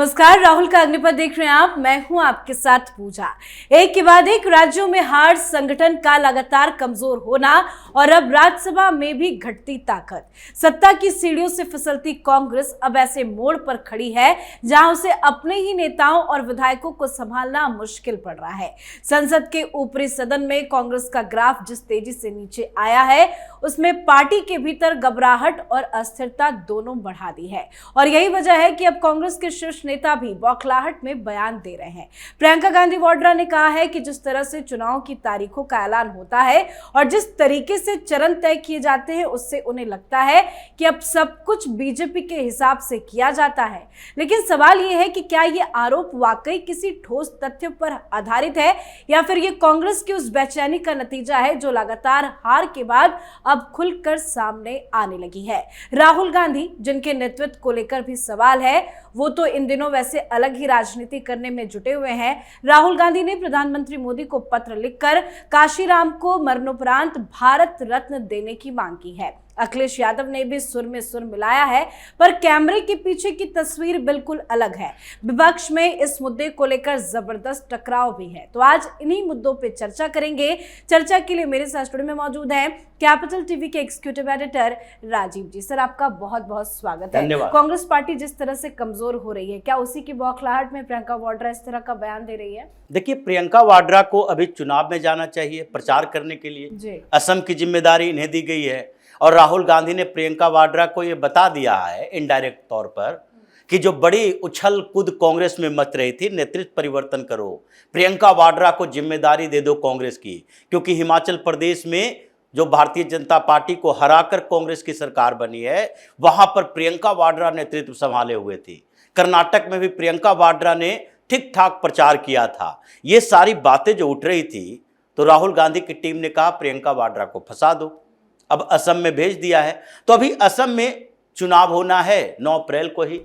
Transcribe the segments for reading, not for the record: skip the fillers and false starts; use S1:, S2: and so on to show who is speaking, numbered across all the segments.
S1: नमस्कार, राहुल का अग्निपथ देख रहे हैं आप। मैं हूं आपके साथ पूजा। एक के बाद एक राज्यों में हार, संगठन का लगातार कमजोर होना और अब राज्यसभा में भी घटती ताकत। सत्ता की सीढ़ियों से फिसलती कांग्रेस अब ऐसे मोड़ पर खड़ी है जहां उसे अपने ही नेताओं और विधायकों को संभालना मुश्किल पड़ रहा है। संसद के ऊपरी सदन में कांग्रेस का ग्राफ जिस तेजी से नीचे आया है, उसमें पार्टी के भीतर घबराहट और अस्थिरता दोनों बढ़ा दी है। और यही वजह है कि अब कांग्रेस के शीर्ष नेता भी बौखलाहट में बयान दे रहे हैं। प्रियंका गांधी वाड्रा ने कहा है कि जिस तरह से चुनाव की तारीखों का ऐलान होता है और जिस तरीके से चरण तय किए जाते हैं, उससे उन्हें लगता है कि अब सब कुछ बीजेपी के हिसाब से किया जाता है। लेकिन सवाल यह है कि क्या यह आरोप वाकई किसी ठोस तथ्य पर आधारित है या फिर यह कांग्रेस की उस बेचैनी का नतीजा है जो लगातार हार के बाद अब खुलकर सामने आने लगी है। राहुल गांधी, जिनके नेतृत्व को लेकर भी सवाल है, वो तो इन दिनों वैसे अलग ही राजनीति करने में जुटे हुए हैं। राहुल गांधी ने प्रधानमंत्री मोदी को पत्र लिखकर काशीराम को मरणोपरांत भारत रत्न देने की मांग की है। अखिलेश यादव ने भी सुर में सुर मिलाया है, पर कैमरे के पीछे की तस्वीर बिल्कुल अलग है। विपक्ष में इस मुद्दे को लेकर जबरदस्त टकराव भी है। तो आज इन्हीं मुद्दों पे चर्चा करेंगे। चर्चा के लिए मेरे साथ स्टूडियो में मौजूद हैं कैपिटल टीवी के एग्जीक्यूटिव एडिटर राजीव जी। सर, आपका बहुत बहुत स्वागत है। कांग्रेस पार्टी जिस तरह से कमजोर हो रही है, क्या उसी की बौखलाहट में प्रियंका वाड्रा इस तरह का बयान दे रही है?
S2: देखिए, प्रियंका वाड्रा को अभी चुनाव में जाना चाहिए प्रचार करने के लिए। असम की जिम्मेदारी इन्हें दी गई है और राहुल गांधी ने प्रियंका वाड्रा को यह बता दिया है इनडायरेक्ट तौर पर कि जो बड़ी उछल कूद कांग्रेस में मच रही थी, नेतृत्व परिवर्तन करो, प्रियंका वाड्रा को जिम्मेदारी दे दो कांग्रेस की। क्योंकि हिमाचल प्रदेश में जो भारतीय जनता पार्टी को हराकर कांग्रेस की सरकार बनी है, वहां पर प्रियंका वाड्रा नेतृत्व संभाले हुए थी। कर्नाटक में भी प्रियंका वाड्रा ने ठीक ठाक प्रचार किया था। ये सारी बातें जो उठ रही थी, तो राहुल गांधी की टीम ने कहा प्रियंका वाड्रा को फंसा दो। अब असम में भेज दिया है। तो अभी असम में चुनाव होना है 9 अप्रैल को ही,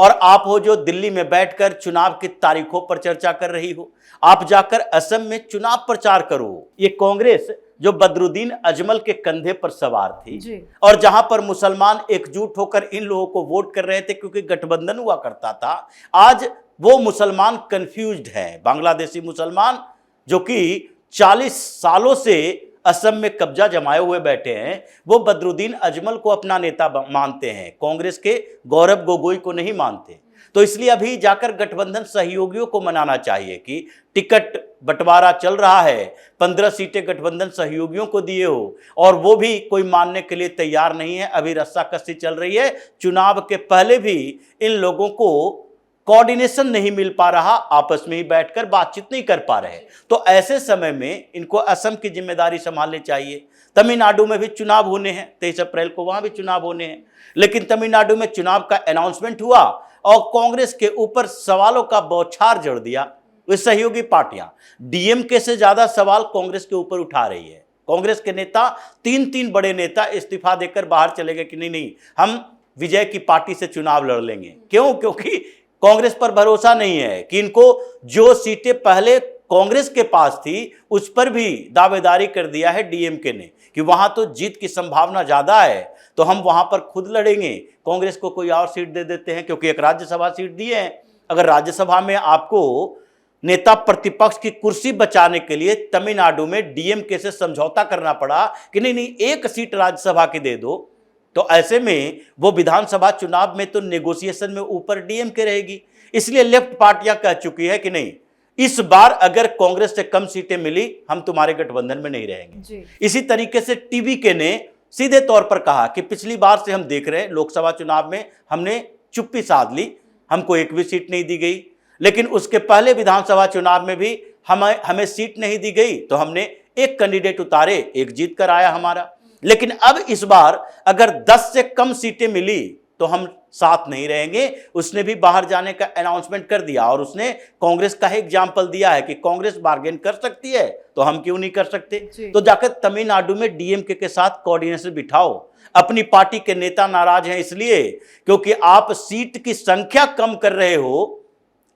S2: और आप हो जो दिल्ली में बैठकर चुनाव की तारीखों पर चर्चा कर रही हो। आप जाकर असम में चुनाव प्रचार करो। ये कांग्रेस जो बदरुद्दीन अजमल के कंधे पर सवार थी और जहां पर मुसलमान एकजुट होकर इन लोगों को वोट कर रहे थे क्योंकि गठबंधन हुआ करता था, आज वो मुसलमान कंफ्यूज्ड है। बांग्लादेशी मुसलमान जो कि 40 सालों से असम में कब्जा जमाए हुए बैठे हैं, वो बदरुद्दीन अजमल को अपना नेता मानते हैं, कांग्रेस के गौरव गोगोई को नहीं मानते। तो इसलिए अभी जाकर गठबंधन सहयोगियों को मनाना चाहिए कि टिकट बंटवारा चल रहा है, 15 सीटें गठबंधन सहयोगियों को दिए हो, और वो भी कोई मानने के लिए तैयार नहीं है। अभी रस्साकसी चल रही है। चुनाव के पहले भी इन लोगों को कोऑर्डिनेशन नहीं मिल पा रहा, आपस में ही बैठकर बातचीत नहीं कर पा रहे। तो ऐसे समय में इनको असम की जिम्मेदारी संभालनी चाहिए। तमिलनाडु में भी चुनाव होने हैं, 23 अप्रैल को वहां भी चुनाव होने हैं। लेकिन तमिलनाडु में चुनाव का अनाउंसमेंट हुआ और कांग्रेस के ऊपर सवालों का बौछार जड़ दिया। वे सहयोगी पार्टियां डीएमके से ज्यादा सवाल कांग्रेस के ऊपर उठा रही है। कांग्रेस के नेता, 3 बड़े नेता इस्तीफा देकर बाहर चले गए कि नहीं, हम विजय की पार्टी से चुनाव लड़ लेंगे। क्यों? क्योंकि कांग्रेस पर भरोसा नहीं है कि इनको जो सीटें पहले कांग्रेस के पास थी उस पर भी दावेदारी कर दिया है डीएमके ने कि वहां तो जीत की संभावना ज्यादा है, तो हम वहां पर खुद लड़ेंगे, कांग्रेस को कोई और सीट दे देते हैं। क्योंकि एक राज्यसभा सीट दी है, अगर राज्यसभा में आपको नेता प्रतिपक्ष की कुर्सी बचाने के लिए तमिलनाडु में डीएमके से समझौता करना पड़ा कि नहीं, एक सीट राज्यसभा की दे दो, तो ऐसे में वो विधानसभा चुनाव में तो नेगोशिएशन में ऊपर डीएमके रहेगी। इसलिए लेफ्ट पार्टियां कह चुकी है कि नहीं, इस बार अगर कांग्रेस से कम सीटें मिली, हम तुम्हारे गठबंधन में नहीं रहेंगे। इसी तरीके से टीवीके ने सीधे तौर पर कहा कि पिछली बार से हम देख रहे हैं, लोकसभा चुनाव में हमने चुप्पी साध ली, हमको एक भी सीट नहीं दी गई। लेकिन उसके पहले विधानसभा चुनाव में भी हमें सीट नहीं दी गई, तो हमने एक कैंडिडेट उतारे, एक जीत कर आया हमारा। लेकिन अब इस बार अगर 10 से कम सीटें मिली तो हम साथ नहीं रहेंगे। उसने भी बाहर जाने का अनाउंसमेंट कर दिया और उसने कांग्रेस का एग्जाम्पल दिया है कि कांग्रेस बार्गेन कर सकती है, तो हम क्यों नहीं कर सकते। तो जाकर तमिलनाडु में डीएमके के साथ कोऑर्डिनेशन बिठाओ। अपनी पार्टी के नेता नाराज हैं इसलिए क्योंकि आप सीट की संख्या कम कर रहे हो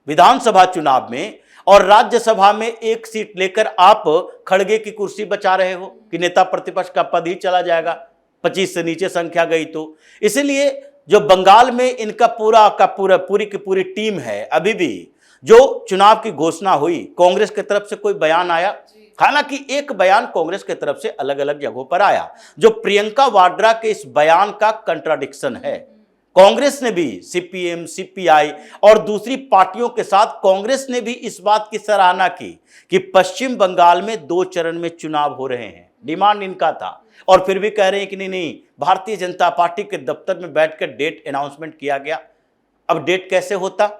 S2: विधानसभा चुनाव में, और राज्यसभा में एक सीट लेकर आप खड़गे की कुर्सी बचा रहे हो कि नेता प्रतिपक्ष का पद ही चला जाएगा 25 से नीचे संख्या गई तो। इसलिए जो बंगाल में इनका पूरी की पूरी टीम है, अभी भी जो चुनाव की घोषणा हुई कांग्रेस की तरफ से कोई बयान आया? हालांकि एक बयान कांग्रेस की तरफ से अलग अलग जगहों पर आया, जो प्रियंका वाड्रा के इस बयान का कंट्राडिक्शन है। कांग्रेस ने भी, सीपीएम, सीपीआई और दूसरी पार्टियों के साथ कांग्रेस ने भी इस बात की सराहना की कि पश्चिम बंगाल में 2 चरण में चुनाव हो रहे हैं, डिमांड इनका था। और फिर भी कह रहे हैं कि नहीं, भारतीय जनता पार्टी के दफ्तर में बैठकर डेट अनाउंसमेंट किया गया। अब डेट कैसे होता?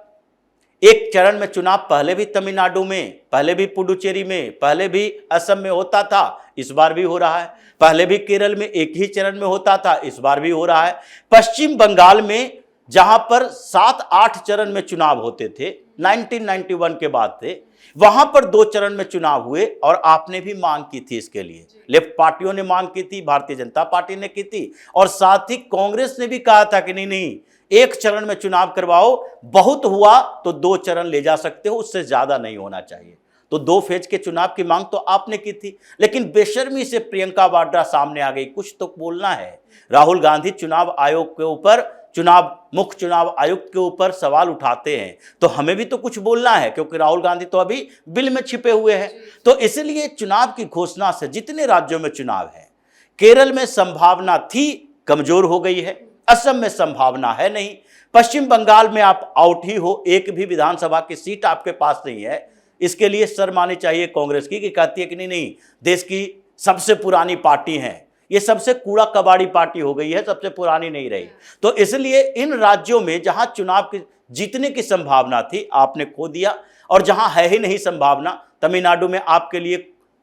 S2: एक चरण में चुनाव पहले भी तमिलनाडु में, पहले भी पुडुचेरी में, पहले भी असम में होता था, इस बार भी हो रहा है। पहले भी केरल में एक ही चरण में होता था, इस बार भी हो रहा है। पश्चिम बंगाल में जहां पर 7-8 चरण में चुनाव होते थे, 1991 के बाद थे, वहां पर 2 चरण में चुनाव हुए। और आपने भी मांग की थी इसके लिए, लेफ्ट पार्टियों ने मांग की थी, भारतीय जनता पार्टी ने की थी, और साथ ही कांग्रेस ने भी कहा था कि नहीं, एक चरण में चुनाव करवाओ, बहुत हुआ तो 2 चरण ले जा सकते हो, उससे ज्यादा नहीं होना चाहिए। तो 2 फेज के चुनाव की मांग तो आपने की थी, लेकिन बेशर्मी से प्रियंका वाड्रा सामने आ गई। कुछ तो बोलना है। राहुल गांधी चुनाव आयोग के ऊपर, मुख्य चुनाव आयुक्त के ऊपर सवाल उठाते हैं, तो हमें भी तो कुछ बोलना है, क्योंकि राहुल गांधी तो अभी बिल में छिपे हुए हैं। तो इसलिए चुनाव की घोषणा से जितने राज्यों में चुनाव है, केरल में संभावना थी, कमजोर हो गई है। असम में संभावना है नहीं। पश्चिम बंगाल में आप आउट ही हो, एक भी विधानसभा की सीट आपके पास नहीं है। इसके लिए शर्म आनी चाहिए कांग्रेस की, कि कहती है कि नहीं, देश की सबसे पुरानी पार्टी है, ये सबसे कूड़ा कबाड़ी पार्टी हो गई है, सबसे पुरानी नहीं रही। तो इसलिए इन राज्यों में जहां चुनाव की जीतने की संभावना थी, आपने खो दिया। और जहां है ही नहीं संभावना, तमिलनाडु में आपके लिए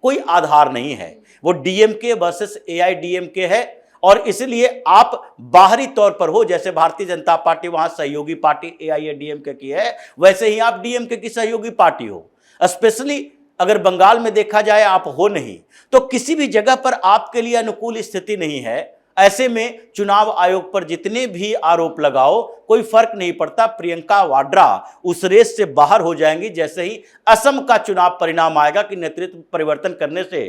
S2: कोई आधार नहीं है, वो डीएमके वर्सेस एआईडीएमके है। और इसलिए आप बाहरी तौर पर हो, जैसे भारतीय जनता पार्टी वहां सहयोगी पार्टी एआईएडीएमके की है, वैसे ही आप डीएमके की सहयोगी पार्टी हो। स्पेशली अगर बंगाल में देखा जाए, आप हो नहीं, तो किसी भी जगह पर आपके लिए अनुकूल स्थिति नहीं है। ऐसे में चुनाव आयोग पर जितने भी आरोप लगाओ, कोई फर्क नहीं पड़ता। प्रियंका वाड्रा उस रेस से बाहर हो जाएंगी जैसे ही असम का चुनाव परिणाम आएगा कि नेतृत्व परिवर्तन करने से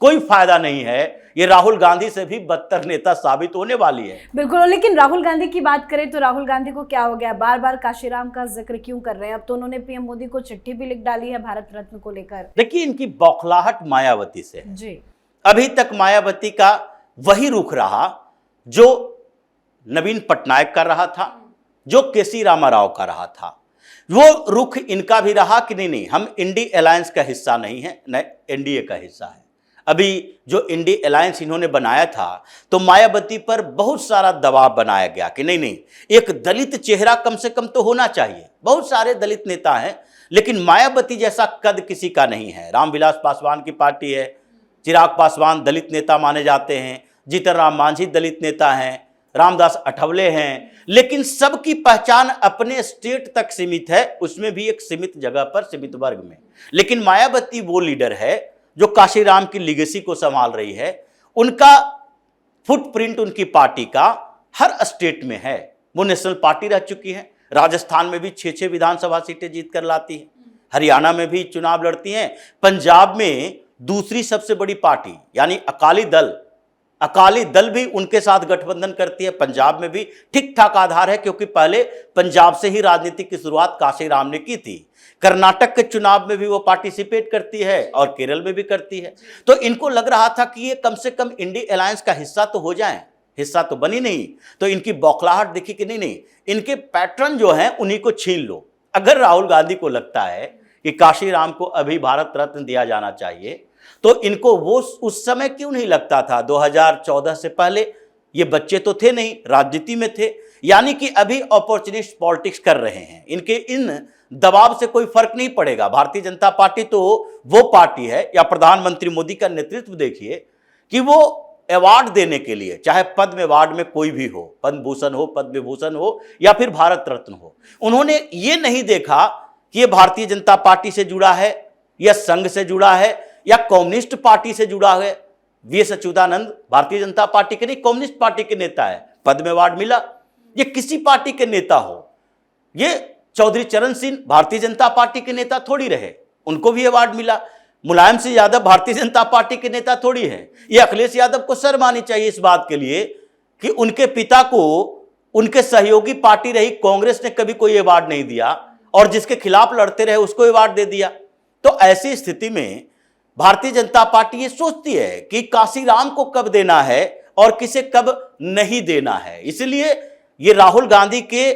S2: कोई फायदा नहीं है, ये राहुल गांधी से भी बदतर नेता साबित होने वाली है।
S1: बिल्कुल। लेकिन राहुल गांधी की बात करें तो राहुल गांधी को क्या हो गया, बार बार काशीराम का जिक्र क्यों कर रहे हैं? अब तो उन्होंने पीएम मोदी को चिट्ठी भी लिख डाली है भारत रत्न को लेकर।
S2: देखिए, इनकी बौखलाहट मायावती से है
S1: जी।
S2: अभी तक मायावती का वही रुख रहा जो नवीन पटनायक का रहा था, जो केसी रामाराव का रहा था। वो रुख इनका भी रहा कि नहीं, हम इंडी अलायंस का हिस्सा नहीं है, न एनडीए का हिस्सा है। अभी जो इंडी अलायंस इन्होंने बनाया था, तो मायावती पर बहुत सारा दबाव बनाया गया कि नहीं, एक दलित चेहरा कम से कम तो होना चाहिए। बहुत सारे दलित नेता हैं, लेकिन मायावती जैसा कद किसी का नहीं है। रामविलास पासवान की पार्टी है, चिराग पासवान दलित नेता माने जाते हैं, जीतन राम मांझी दलित नेता हैं, रामदास अठवले हैं, लेकिन सबकी पहचान अपने स्टेट तक सीमित है, उसमें भी एक सीमित जगह पर, सीमित वर्ग में। लेकिन मायावती वो लीडर है जो काशीराम की लीगेसी को संभाल रही है। उनका फुटप्रिंट उनकी पार्टी का हर स्टेट में है। वो नेशनल पार्टी रह चुकी है, राजस्थान में भी 6-6 विधानसभा सीटें जीत कर लाती है, हरियाणा में भी चुनाव लड़ती हैं, पंजाब में दूसरी सबसे बड़ी पार्टी यानी अकाली दल भी उनके साथ गठबंधन करती है। पंजाब में भी ठीक ठाक आधार है, क्योंकि पहले पंजाब से ही राजनीति की शुरुआत काशीराम ने की थी। कर्नाटक के चुनाव में भी वो पार्टिसिपेट करती है और केरल में भी करती है। तो इनको लग रहा था कि ये कम से कम इंडी अलायंस का हिस्सा तो हो जाएं, हिस्सा तो बनी नहीं। तो इनकी बौखलाहट देखी कि नहीं, इनके पैटर्न जो हैं उन्हीं को छीन लो। अगर राहुल गांधी को लगता है कि काशीराम को अभी भारत रत्न दिया जाना चाहिए, तो इनको वो उस समय क्यों नहीं लगता था? 2014 से पहले ये बच्चे तो थे नहीं, राजनीति में थे, यानी कि अभी अपॉर्चुनिस्ट पॉलिटिक्स कर रहे हैं। इनके इन दबाव से कोई फर्क नहीं पड़ेगा। भारतीय जनता पार्टी तो वो पार्टी है, या प्रधानमंत्री मोदी का नेतृत्व देखिए कि वो अवार्ड देने के लिए, चाहे पद्म अवार्ड में कोई भी हो, पद्म भूषण हो, पद्म विभूषण हो या फिर भारत रत्न हो, उन्होंने ये नहीं देखा कि ये भारतीय जनता पार्टी से जुड़ा है या संघ से जुड़ा है या कम्युनिस्ट पार्टी से जुड़ा है। वी अच्युतानंद भारतीय जनता पार्टी के नहीं, कम्युनिस्ट पार्टी के नेता है, पद्म अवार्ड मिला। ये किसी पार्टी के नेता हो, ये चौधरी चरण सिंह भारतीय जनता पार्टी के नेता थोड़ी रहे, उनको भी अवार्ड मिला। मुलायम सिंह यादव भारतीय जनता पार्टी के नेता थोड़ी है। ये अखिलेश यादव को शर्म आनी चाहिए इस बात के लिए कि उनके पिता को उनके सहयोगी पार्टी रही कांग्रेस ने कभी कोई अवार्ड नहीं दिया, और जिसके खिलाफ लड़ते रहे उसको अवार्ड दे दिया। तो ऐसी स्थिति में भारतीय जनता पार्टी ये सोचती है कि काशीराम को कब देना है और किसे कब नहीं देना है। इसलिए ये राहुल गांधी के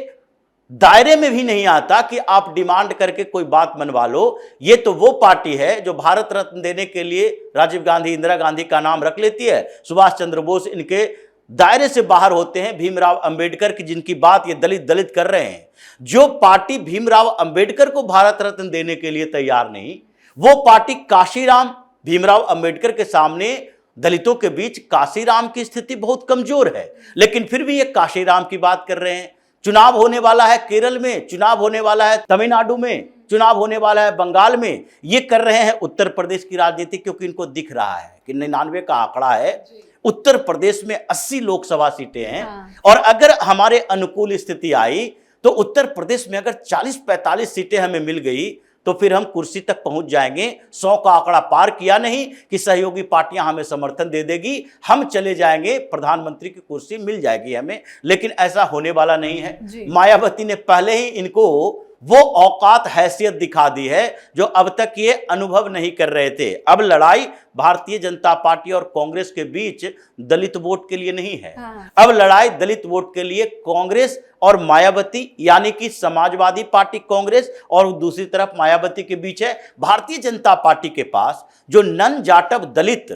S2: दायरे में भी नहीं आता कि आप डिमांड करके कोई बात मनवा लो। ये तो वो पार्टी है जो भारत रत्न देने के लिए राजीव गांधी, इंदिरा गांधी का नाम रख लेती है, सुभाष चंद्र बोस इनके दायरे से बाहर होते हैं, भीमराव अंबेडकर की जिनकी बात ये दलित कर रहे हैं। जो पार्टी भीमराव अंबेडकर को भारत रत्न देने के लिए तैयार नहीं, वो पार्टी काशीराम, भीमराव अंबेडकर के सामने दलितों के बीच काशीराम की स्थिति बहुत कमजोर है, लेकिन फिर भी ये काशीराम की बात कर रहे हैं। चुनाव होने वाला है केरल में, चुनाव होने वाला है तमिलनाडु में, चुनाव होने वाला है बंगाल में, ये कर रहे हैं उत्तर प्रदेश की राजनीति, क्योंकि इनको दिख रहा है कि 99 का आंकड़ा है, उत्तर प्रदेश में 80 लोकसभा सीटें हैं। और अगर हमारे अनुकूल स्थिति आई तो उत्तर प्रदेश में अगर 40-45 सीटें हमें मिल गई तो फिर हम कुर्सी तक पहुंच जाएंगे। 100 का आंकड़ा पार किया नहीं कि सहयोगी पार्टियां हमें समर्थन दे देगी, हम चले जाएंगे, प्रधानमंत्री की कुर्सी मिल जाएगी हमें, लेकिन ऐसा होने वाला नहीं है। मायावती ने पहले ही इनको वो औकात हैसियत दिखा दी है जो अब तक ये अनुभव नहीं कर रहे थे। अब लड़ाई भारतीय जनता पार्टी और कांग्रेस के बीच दलित वोट के लिए नहीं है। अब लड़ाई दलित वोट के लिए कांग्रेस और मायावती यानी कि समाजवादी पार्टी कांग्रेस और दूसरी तरफ मायावती के बीच है। भारतीय जनता पार्टी के पास जो नन जाटव दलित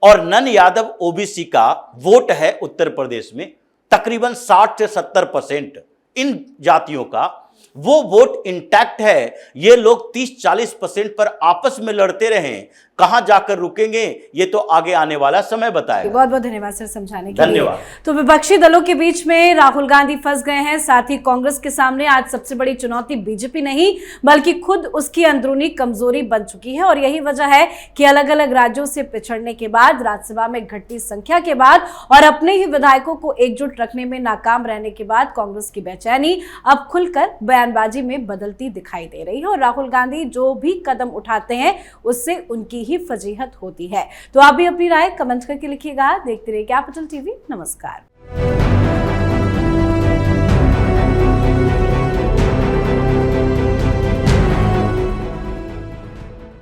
S2: और नन यादव ओबीसी का वोट है उत्तर प्रदेश में, तकरीबन 60 से 70% इन जातियों का वो वोट इंटैक्ट है। ये लोग 30-40% पर आपस में लड़ते रहें, कहां जाकर रुकेंगे ये तो आगे आने वाला समय बताएगा।
S1: बहुत बहुत धन्यवाद सर समझाने के लिए।
S2: धन्यवाद।
S1: तो विपक्षी दलों के बीच में राहुल गांधी फंस गए हैं, साथ ही कांग्रेस के सामने आज सबसे बड़ी चुनौती बीजेपी नहीं बल्कि खुद उसकी अंदरूनी कमजोरी बन चुकी है। और यही वजह है कि अलग अलग राज्यों से पिछड़ने के बाद, राज्यसभा में घटती संख्या के बाद और अपने ही विधायकों को एकजुट रखने में नाकाम रहने के बाद कांग्रेस की बेचैनी अब खुलकर बयानबाजी में बदलती दिखाई दे रही है। और राहुल गांधी जो भी कदम उठाते हैं उससे उनकी ही फजीहत होती है। तो आप भी अपनी राय कमेंट करके लिखिएगा। देखते रहिए कैपिटल टीवी। नमस्कार।